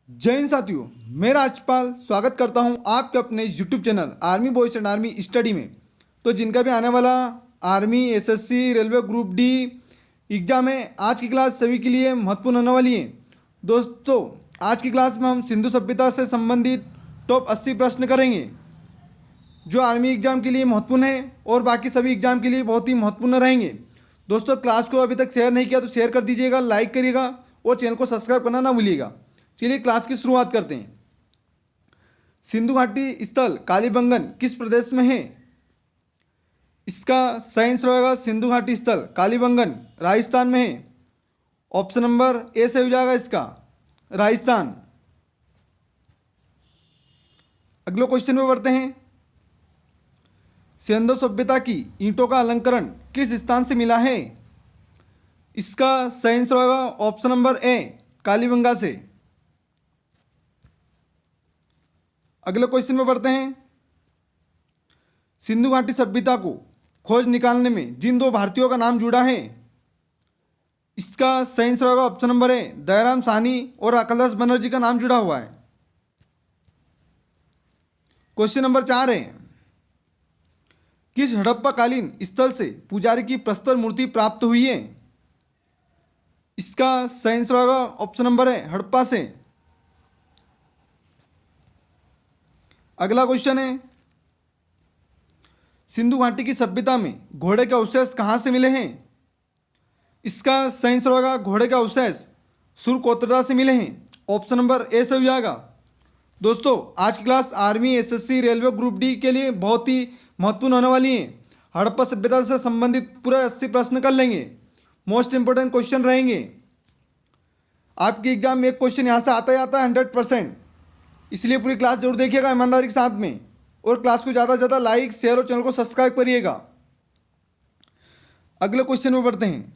जय हिंद साथियों, मैं राजपाल स्वागत करता हूं आपके अपने YouTube channel army boys and army study में। तो जिनका भी आने वाला army SSC railway group D exam है, आज की क्लास सभी के लिए महत्वपूर्ण होने वाली है। दोस्तों, आज की क्लास में हम सिंधु सभ्यता से संबंधित टॉप 80 प्रश्न करेंगे जो आर्मी एग्ज़ाम के लिए महत्वपूर्ण है और बाकी सभी एग्ज़ाम के लिए बहुत ही महत्वपूर्ण रहेंगे। दोस्तों, क्लास को अभी तक शेयर नहीं किया तो शेयर कर दीजिएगा, लाइक करिएगा और चैनल को सब्सक्राइब करना ना भूलिएगा। चलिए क्लास की शुरुआत करते हैं। सिंधु घाटी स्थल कालीबंगन किस प्रदेश में है? इसका सही आंसर होगा सिंधु घाटी स्थल कालीबंगन राजस्थान में है। ऑप्शन नंबर ए से हो जाएगा इसका राजस्थान। अगले क्वेश्चन में बढ़ते हैं। सिंधु सभ्यता की ईंटों का अलंकरण किस स्थान से मिला है? इसका सही आंसर होगा ऑप्शन नंबर ए कालीबंगा से। अगले क्वेश्चन में बढ़ते हैं। सिंधु घाटी सभ्यता को खोज निकालने में जिन दो भारतीयों का नाम जुड़ा है, इसका सही आंसर होगा option number A Dayaram Sahni और अकलदास बनर्जी का नाम जुड़ा हुआ है। क्वेश्चन नंबर 4 है, किस हड़प्पा कालीन स्थल से पुजारी की प्रस्तर मूर्ति प्राप्त हुई है? इसका सही आंसर होगा ऑप्शन नंबर ए हड़प्पा से। अगला क्वेश्चन है, सिंधु घाटी की सभ्यता में घोड़े के अवशेष कहाँ से मिले हैं? इसका सही आंसर होगा घोड़े के अवशेष सुरकोतरा से मिले हैं। ऑप्शन नंबर ए से हो जाएगा। दोस्तों, आज की class army SSC railway group D के लिए बहुत ही महत्वपूर्ण होने वाली है। हड़प्पा सभ्यता से संबंधित पूरे 80 प्रश्न कर लेंगे। मोस्ट इंपोर्टेंट क्वेश्चन रहेंगे। आपके एग्जाम में एक क्वेश्चन यहाँ से आता ही आता है 100%, इसलिए पूरी क्लास जरूर देखिएगा ईमानदारी के साथ में, और क्लास को ज़्यादा से ज़्यादा लाइक शेयर और चैनल को सब्सक्राइब करिएगा। अगले क्वेश्चन में बढ़ते हैं।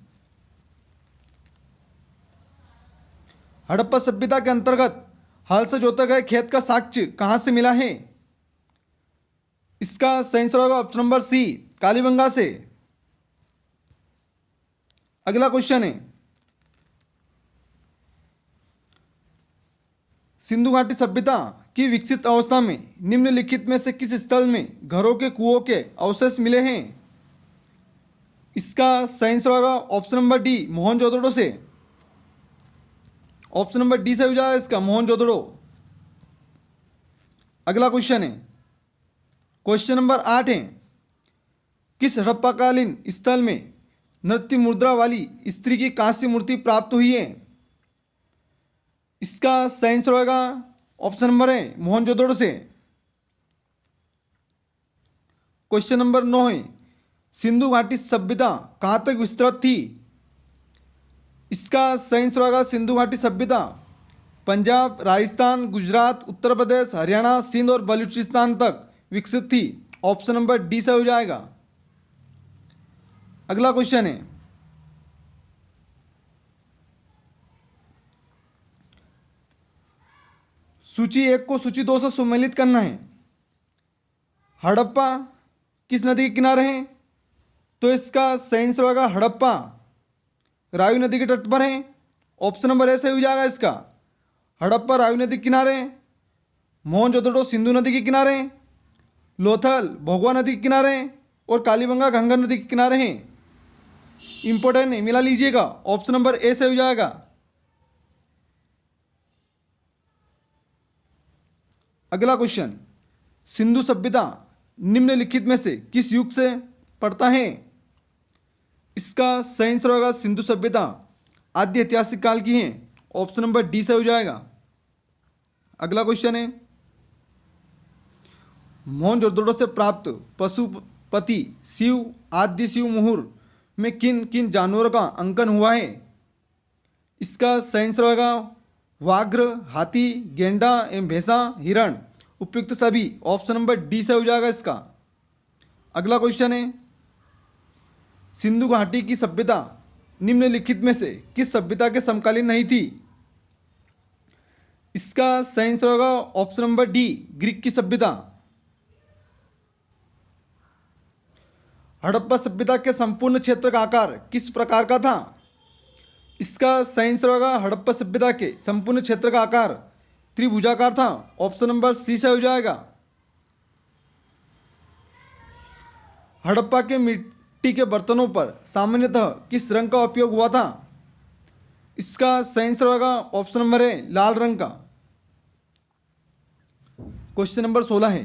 हड़प्पा सभ्यता के अंतर्गत हल से जोते गए खेत का साक्ष्य कहाँ से मिला है? इसका सही आंसर होगा ऑप्शन नंबर सी कालीबंगा से। अगला क्वेश्चन है, सिंधु घाटी सभ्यता की विकसित अवस्था में निम्नलिखित में से किस स्थल में घरों के कुओं के अवशेष मिले हैं? इसका सही आंसर होगा ऑप्शन नंबर डी मोहनजोदड़ो से। ऑप्शन नंबर डी से हो जाएगा इसका मोहनजोदड़ो। अगला क्वेश्चन है, क्वेश्चन नंबर 8 है, किस हड़प्पाकालीन स्थल में नृत्य मुद्रा वाली स्त्री की कांस्य मूर्ति प्राप्त हुई है? इसका सही आंसर होगा ऑप्शन नंबर है मोहनजोदड़ो से। क्वेश्चन नंबर 9 है, सिंधु घाटी सभ्यता कहाँ तक विस्तृत थी? इसका सही आंसर होगा सिंधु घाटी सभ्यता पंजाब, राजस्थान, गुजरात, उत्तर प्रदेश, हरियाणा, सिंध और बलूचिस्तान तक विकसित थी। ऑप्शन नंबर डी से हो जाएगा। अगला क्वेश्चन है, सूची 1 को सूची 2 से सम्मिलित करना है। हड़प्पा किस नदी के किनारे हैं? तो इसका सही आंसर होगा हड़प्पा रावी नदी के तट पर है। ऑप्शन नंबर ए से हो जाएगा इसका। हड़प्पा रावी नदी के किनारे, मोहनजोदड़ो सिंधु नदी के किनारे, लोथल भोगवा नदी के किनारे और कालीबंगा घंगर नदी के किनारे हैं। इंपॉर्टेंट है, मिला लीजिएगा। ऑप्शन नंबर ए से हो जाएगा। अगला क्वेश्चन, सिंधु सभ्यता निम्नलिखित में से किस युग से पड़ता है? इसका सही आंसर होगा सिंधु सभ्यता आद्य ऐतिहासिक काल की है। ऑप्शन नंबर डी से हो जाएगा। अगला क्वेश्चन है, मोहनजोदड़ो से प्राप्त पशुपति शिव आद्य शिव मुहूर में किन किन जानवरों का अंकन हुआ है? इसका सही आंसर होगा व्याघ्र, हाथी, गेंडा एवं भैंसा, हिरण। उपयुक्त सभी। ऑप्शन नंबर डी से हो जाएगा इसका। अगला क्वेश्चन है, सिंधु घाटी की सभ्यता निम्नलिखित में से किस सभ्यता के समकालीन नहीं थी? इसका सही आंसर होगा ऑप्शन नंबर डी ग्रीक की सभ्यता। हड़प्पा सभ्यता के संपूर्ण क्षेत्र का आकार किस प्रकार का था? इसका सही आंसर होगा हड़प्पा सभ्यता के संपूर्ण क्षेत्र का आकार त्रिभुजाकार था? ऑप्शन नंबर सी से हो जाएगा। हड़प्पा के मिट्टी के बर्तनों पर सामान्यतः किस रंग का उपयोग हुआ था? इसका सही आंसर होगा ऑप्शन नंबर ए लाल रंग का। क्वेश्चन नंबर 16 है,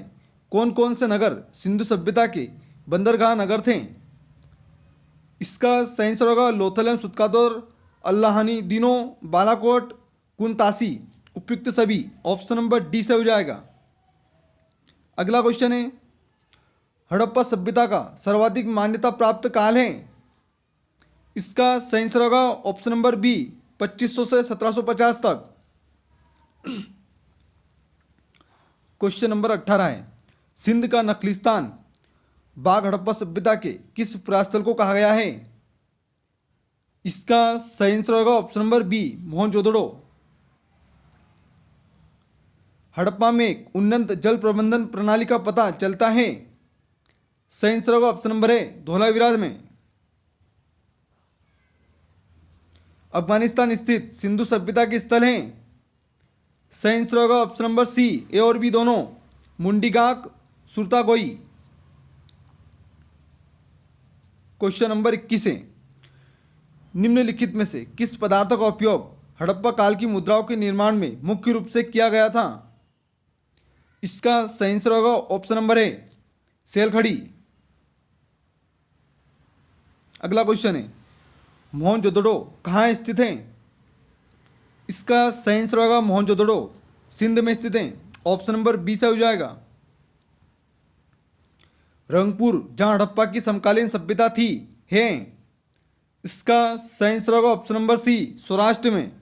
कौन कौन से नगर सिंधु सभ्यता के बंदरगाह नगर थे? इसका सही आंसर होगा लोथल एवं सुत्कादोर, अल्लाहानी, दिनो, बालाकोट, कुनतासी, उपयुक्त सभी। ऑप्शन नंबर डी से हो जाएगा। अगला क्वेश्चन है, हड़प्पा सभ्यता का सर्वाधिक मान्यता प्राप्त काल है? इसका सही आंसर होगा ऑप्शन नंबर बी 2500 से 1750 तक। क्वेश्चन नंबर 18 है, सिंध का नखलिस्तान बाघ हड़प्पा सभ्यता के किस प्रस्थल को कहा गया है? इसका सही आंसर होगा option number B Mohenjodaro. Harappa में एक उन्नत जल प्रबंधन प्रणाली का पता चलता है? सही आंसर होगा ऑप्शन नंबर ए धोलावीरा में। अफगानिस्तान स्थित सिंधु सभ्यता के स्थल हैं? सही आंसर होगा ऑप्शन नंबर सी ए और बी दोनों, मुंडीगाक, सुरतागोई। क्वेश्चन नंबर 21 है, निम्नलिखित में से किस पदार्थ का उपयोग हड़प्पा काल की मुद्राओं के निर्माण में मुख्य रूप से किया गया था? इसका सही आंसर होगा ऑप्शन नंबर ए सेल खड़ी। अगला क्वेश्चन है, मोहनजोदड़ो कहाँ स्थित है? इसका सही आंसर होगा मोहनजोदड़ो सिंध में स्थित है। ऑप्शन नंबर बी से हो जाएगा। रंगपुर जहां हड़प्पा की समकालीन सभ्यता थी है? इसका सही आंसर होगा ऑप्शन नंबर सी सौराष्ट्र में।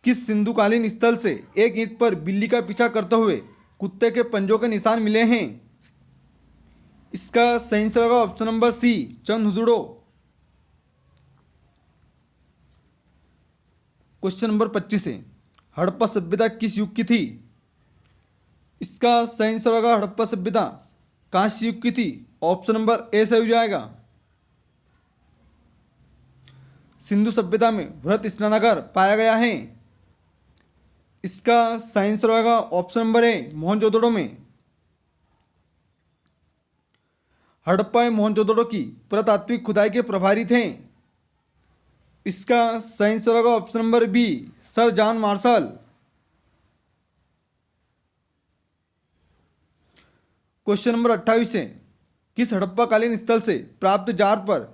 किस सिंधुकालीन स्थल से एक ईंट पर बिल्ली का पीछा करते हुए कुत्ते के पंजों के निशान मिले हैं? इसका सही आंसर होगा option number C Chanhudaro. Question number 25 है, हड़प्पा सभ्यता किस युग की थी? इसका सही आंसर होगा हड़प्पा सभ्यता कांस्य युग की थी। ऑप्शन नंबर ए से हो जाएगा। सिंधु सभ्यता में वृहत स्नानागार पाया गया है? इसका सही आंसर होगा ऑप्शन नंबर ए मोहनजोदड़ो में। हड़प्पा एवं मोहनजोदड़ो की पुरातात्विक खुदाई के प्रभारी थे? इसका सही आंसर होगा option number B Sir John Marshall. Question number 28 है, किस हड़प्पाकालीन स्थल से प्राप्त जार पर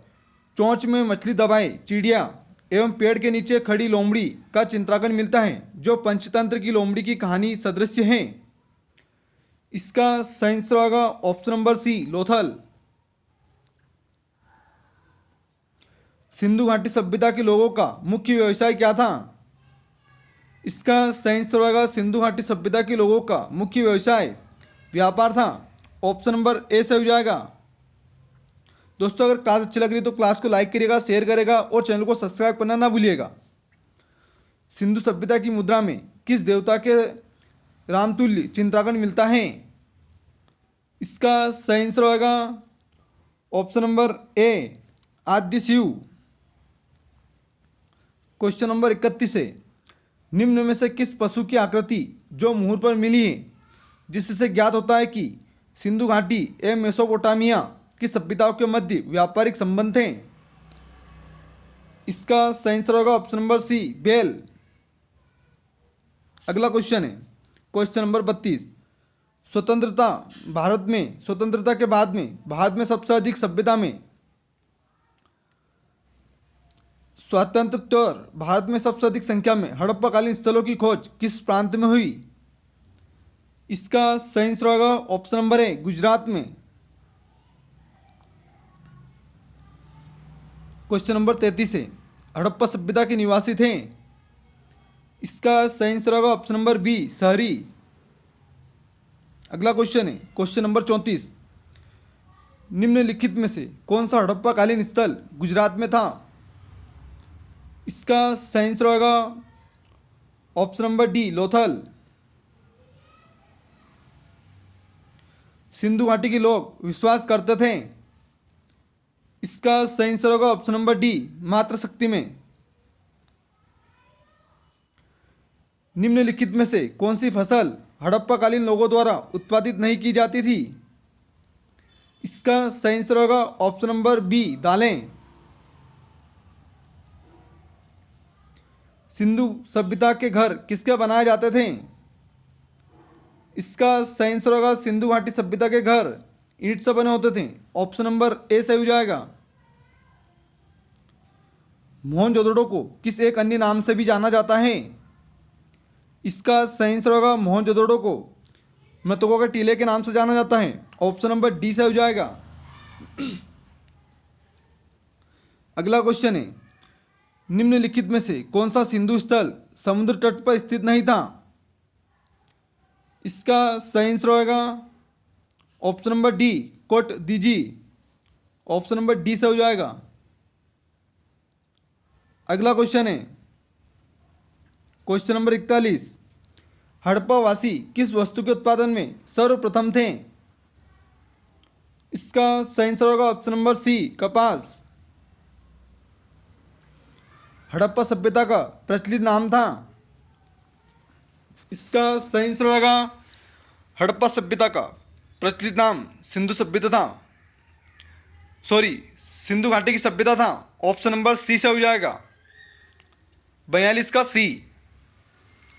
चोंच में मछली दबाए चिड़िया एवं पेड़ के नीचे खड़ी लोमड़ी का चित्रांकन मिलता है जो पंचतंत्र की लोमड़ी की कहानी सदृश्य है? इसका सही आंसर होगा option number C Lothal. Sindhu घाटी सभ्यता के लोगों का मुख्य व्यवसाय क्या था? इसका सही आंसर होगा सिंधु घाटी सभ्यता के लोगों का मुख्य व्यवसाय व्यापार था। ऑप्शन नंबर ए से हो जाएगा। दोस्तों अगर क्लास अच्छी लग रही है तो क्लास को लाइक करिएगा, शेयर करेगा और चैनल को सब्सक्राइब करना ना भूलिएगा। सिंधु सभ्यता की मुद्रा में किस देवता के रामतुल्य चित्रांकन मिलता है? इसका सही आंसर होगा ऑप्शन नंबर ए आद्य शिव। क्वेश्चन नंबर 31 है, निम्न में से किस पशु की आकृति जो मुहूर पर मिली है जिससे ज्ञात होता है कि सिंधु घाटी एवं मेसोपोटामिया की सभ्यताओं के मध्य व्यापारिक संबंध थे? इसका सही आंसर होगा ऑप्शन नंबर सी बेल। अगला क्वेश्चन है क्वेश्चन नंबर 32, स्वतंत्रता के बाद में भारत में सबसे अधिक सभ्यता में स्वातंत्रोत्तर भारत में सबसे अधिक संख्या में हड़प्पाकालीन स्थलों की खोज किस प्रांत में हुई? इसका सही आंसर होगा ऑप्शन नंबर ए गुजरात में। क्वेश्चन नंबर 33 है, हड़प्पा सभ्यता के निवासी थे? इसका सही आंसर होगा ऑप्शन नंबर बी शहरी। अगला क्वेश्चन है क्वेश्चन नंबर 34, निम्नलिखित में से कौन सा हड़प्पाकालीन स्थल गुजरात में था? इसका सही आंसर होगा option number D Lothal. Sindhu घाटी के लोग विश्वास करते थे? इसका सही आंसर होगा ऑप्शन नंबर डी मातृशक्ति में। निम्नलिखित में से कौन सी फसल हड़प्पाकालीन लोगों द्वारा उत्पादित नहीं की जाती थी? इसका सही आंसर होगा ऑप्शन नंबर बी, दालें। सिंधु सभ्यता के घर किसके बनाए जाते थे? इसका सही आंसर होगा सिंधु घाटी सभ्यता के घर ईंट से बने होते थे। ऑप्शन नंबर ए सही हो जाएगा। मोहनजोदड़ो को किस एक अन्य नाम से भी जाना जाता है? इसका सही आंसर होगा मोहनजोदड़ो को मृतकों के टीले के नाम से जाना जाता है। ऑप्शन नंबर डी से हो जाएगा। अगला क्वेश्चन है, निम्नलिखित में से कौन सा सिंधु स्थल समुद्र तट पर स्थित नहीं था? इसका सही आंसर होगा option number D, Kot Diji. Option number D से हो जाएगा। अगला क्वेश्चन है क्वेश्चन नंबर 41, हड़प्पावासी किस वस्तु के उत्पादन में सर्वप्रथम थे? इसका सही आंसर होगा ऑप्शन नंबर सी, कपास। हड़प्पा सभ्यता का प्रचलित नाम था? इसका सही आंसर होगा हड़प्पा सभ्यता का प्रचलित नाम सिंधु सभ्यता था, सिंधु घाटी की सभ्यता था। ऑप्शन नंबर सी से हो जाएगा, 42 का सी।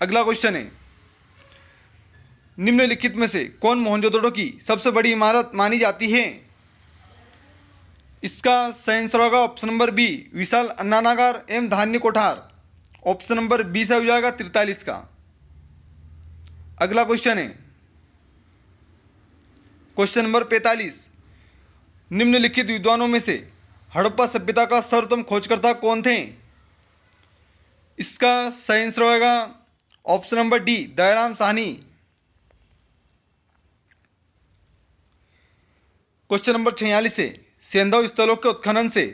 अगला क्वेश्चन है, निम्नलिखित में से कौन मोहनजोदड़ो की सबसे बड़ी इमारत मानी जाती है? इसका सही आंसर होगा ऑप्शन नंबर बी, विशाल अन्नानागार एवं धान्य कोठार। ऑप्शन नंबर बी से हो जाएगा 43 का। अगला क्वेश्चन है क्वेश्चन नंबर 45, निम्नलिखित विद्वानों में से हड़प्पा सभ्यता का सर्वप्रथम खोजकर्ता कौन थे? इसका सही आंसर होगा option number D, Dayaram Sahni. Question number 46 है, सैंधव स्थलों के उत्खनन से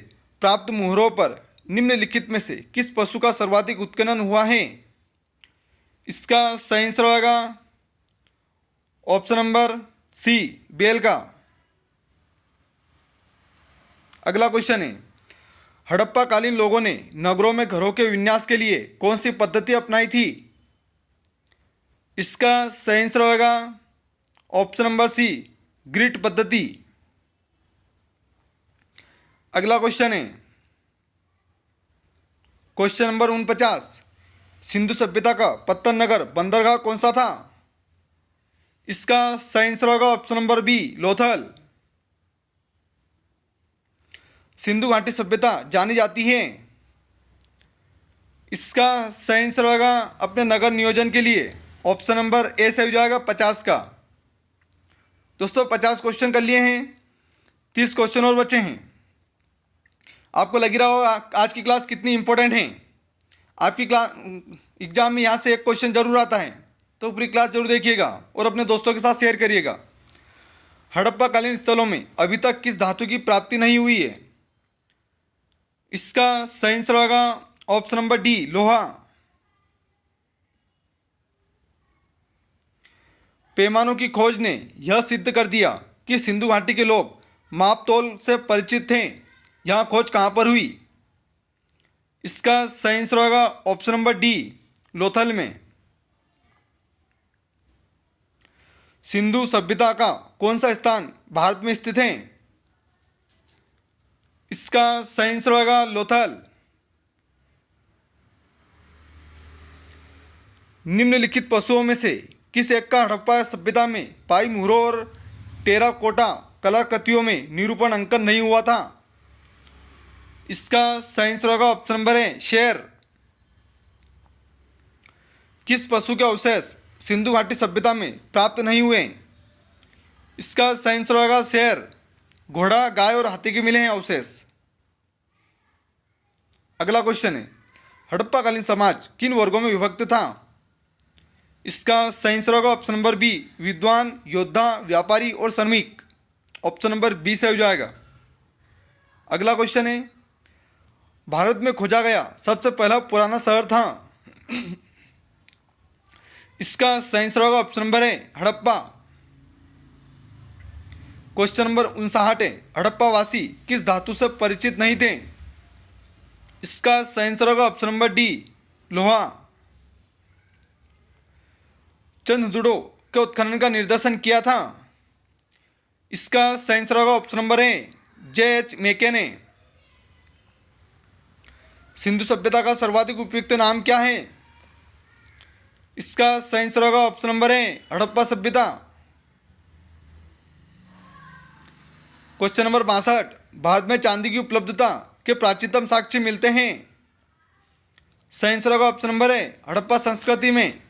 प्राप्त मुहरों पर निम्नलिखित में से किस पशु का सर्वाधिक उत्खनन हुआ है? इसका सही आंसर होगा ऑप्शन नंबर सी, बैल का। अगला क्वेश्चन है, हड़प्पा कालीन लोगों ने नगरों में घरों के विन्यास के लिए कौन सी पद्धति अपनाई थी? इसका सही आंसर होगा ऑप्शन नंबर सी, ग्रिड पद्धति। अगला क्वेश्चन है क्वेश्चन नंबर 49, सिंधु सभ्यता का पत्तन नगर बंदरगाह कौन सा था? इसका सही आंसर होगा option number B, Lothal. Sindhu घाटी सभ्यता जानी जाती है? इसका सही आंसर होगा अपने नगर नियोजन के लिए। ऑप्शन नंबर ए से हो जाएगा 50 का। दोस्तों 50 क्वेश्चन कर लिए हैं, 30 क्वेश्चन और बचे हैं। आपको लग रहा होगा आज की क्लास कितनी इंपॉर्टेंट है। आपकी क्लास एग्जाम में यहाँ से एक क्वेश्चन जरूर आता है, तो पूरी क्लास जरूर देखिएगा और अपने दोस्तों के साथ शेयर करिएगा। हड़प्पा कालीन स्थलों में अभी तक किस धातु की प्राप्ति नहीं हुई है? इसका सही आंसर होगा ऑप्शन नंबर डी, लोहा। पैमानों की खोज ने यह सिद्ध कर दिया कि सिंधु घाटी के लोग माप तोल से परिचित थे। यह खोज कहाँ पर हुई? इसका सही आंसर होगा ऑप्शन नंबर डी, लोथल में। सिंधु सभ्यता का कौन सा स्थान भारत में स्थित है? इसका सही आंसर होगा लोथल। निम्नलिखित पशुओं में से किस एक का हड़प्पा सभ्यता में पाई मुहरों और टेराकोटा कलाकृतियों में निरूपण अंकन नहीं हुआ था? इसका सही आंसर होगा ऑप्शन नंबर है, शेर। किस पशु के अवशेष सिंधु घाटी सभ्यता में प्राप्त नहीं हुए? इसका सही आंसर होगा शेर। घोड़ा, गाय और हाथी के मिले हैं अवशेष। अगला क्वेश्चन है, हड़प्पा कालीन समाज किन वर्गों में विभक्त था? इसका सही आंसर होगा ऑप्शन नंबर बी, विद्वान, योद्धा, व्यापारी और श्रमिक। ऑप्शन नंबर बी से हो जाएगा। अगला क्वेश्चन है, भारत में खोजा गया सबसे पहला पुराना शहर था? इसका सही आंसर होगा ऑप्शन नंबर है, हड़प्पा। क्वेश्चन नंबर 59 है, हड़प्पावासी किस धातु से परिचित नहीं थे? इसका सही आंसर होगा ऑप्शन नंबर डी, लोहा। चंद्रद्रुडो के उत्खनन का निर्देशन किया था? इसका सही आंसर होगा ऑप्शन नंबर है J.H. मेके ने। सिंधु सभ्यता का सर्वाधिक उपयुक्त नाम क्या है? इसका सही आंसर होगा ऑप्शन नंबर है हड़प्पा सभ्यता। क्वेश्चन नंबर 62, भारत में चांदी की उपलब्धता के प्राचीनतम साक्ष्य मिलते हैं? सही आंसर होगा ऑप्शन नंबर है हड़प्पा संस्कृति में।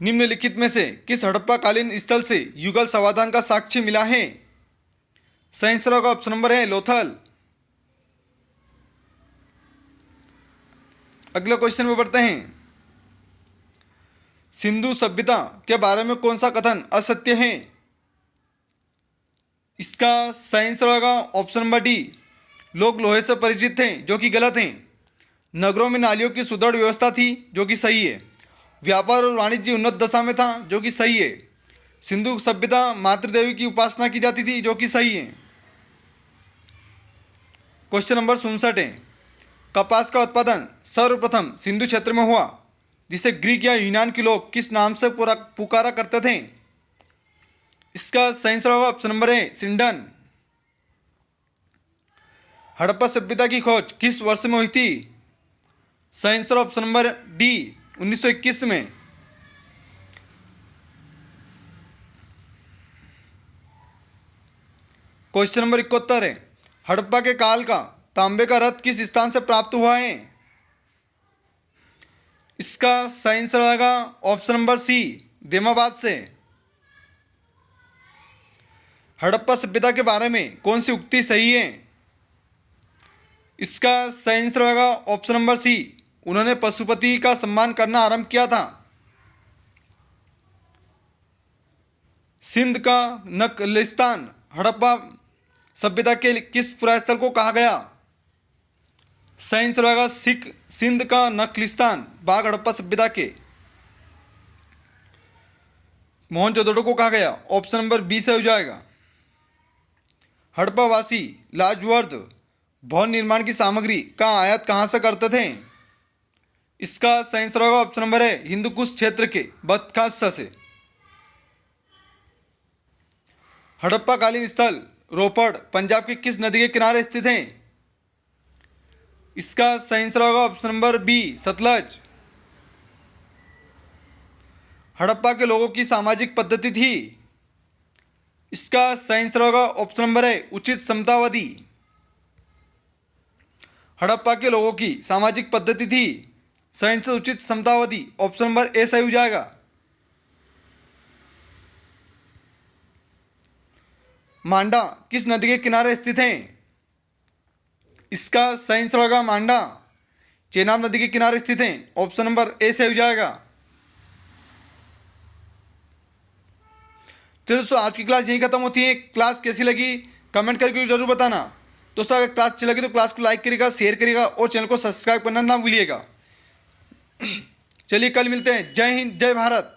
निम्नलिखित में से किस हड़प्पा कालीन स्थल से युगल समाधान का साक्ष्य मिला है? सही आंसर होगा ऑप्शन नंबर है लोथल। अगले क्वेश्चन में बढ़ते हैं। सिंधु सभ्यता के बारे में कौन सा कथन असत्य है? इसका सही आंसर होगा ऑप्शन नंबर डी, लोग लोहे से परिचित थे, जो कि गलत है। नगरों में नालियों की सुदृढ़ व्यवस्था थी, जो कि सही है। व्यापार और वाणिज्य उन्नत दशा में था, जो कि सही है। सिंधु सभ्यता मातृदेवी की उपासना की जाती थी, जो कि सही है। क्वेश्चन नंबर 67 है, कपास का उत्पादन सर्वप्रथम सिंधु क्षेत्र में हुआ, जिसे ग्रीक या यूनान के लोग किस नाम से पुकारा करते थे? इसका सही आंसर होगा ऑप्शन नंबर है सिंडन। हड़प्पा सभ्यता की खोज किस वर्ष में हुई थी? सही आंसर ऑप्शन नंबर डी 1921 में। क्वेश्चन नंबर 71 है, हड़प्पा के काल का तांबे का रथ किस स्थान से प्राप्त हुआ है? इसका सही आंसर आएगा ऑप्शन नंबर सी, देमाबाद से। हड़प्पा सभ्यता के बारे में कौन सी उक्ति सही है? इसका सही आंसर होगा ऑप्शन नंबर सी, उन्होंने पशुपति का सम्मान करना आरंभ किया था। सिंध का नखलिस्तान हड़प्पा सभ्यता के किस पुरास्थल को कहा गया? सही आंसर होगा सिंध का नखलिस्तान बाग हड़प्पा सभ्यता के मोहनजोदड़ो को कहा गया। ऑप्शन नंबर बी से हो जाएगा। हड़प्पावासी लाजवर्द भवन निर्माण की सामग्री का आयात कहाँ से करते थे? इसका सही आंसर होगा ऑप्शन नंबर है हिंदू कुश क्षेत्र के बदखासा से। हड़प्पा कालीन स्थल रोपड़ पंजाब की किस नदी के किनारे स्थित है? इसका सही आंसर होगा option number B, Sutlej. Harappa के लोगों की सामाजिक पद्धति थी? इसका सही आंसर होगा ऑप्शन नंबर है उचित समतावादी। हड़प्पा के लोगों की सामाजिक पद्धति थी, सही आंसर उचित समतावादी। ऑप्शन नंबर ए सही हो जाएगा। मांडा किस नदी के किनारे स्थित है? इसका सही आंसर होगा मांडा चेनाब नदी के किनारे स्थित है। ऑप्शन नंबर ए से हो जाएगा। तो दोस्तों आज की क्लास यहीं खत्म होती है। क्लास कैसी लगी कमेंट करके जरूर बताना। दोस्तों अगर क्लास अच्छी लगी तो क्लास को लाइक करिएगा, शेयर करिएगा और चैनल को सब्सक्राइब करना ना भूलिएगा। चलिए कल मिलते हैं। जय हिंद, जय भारत।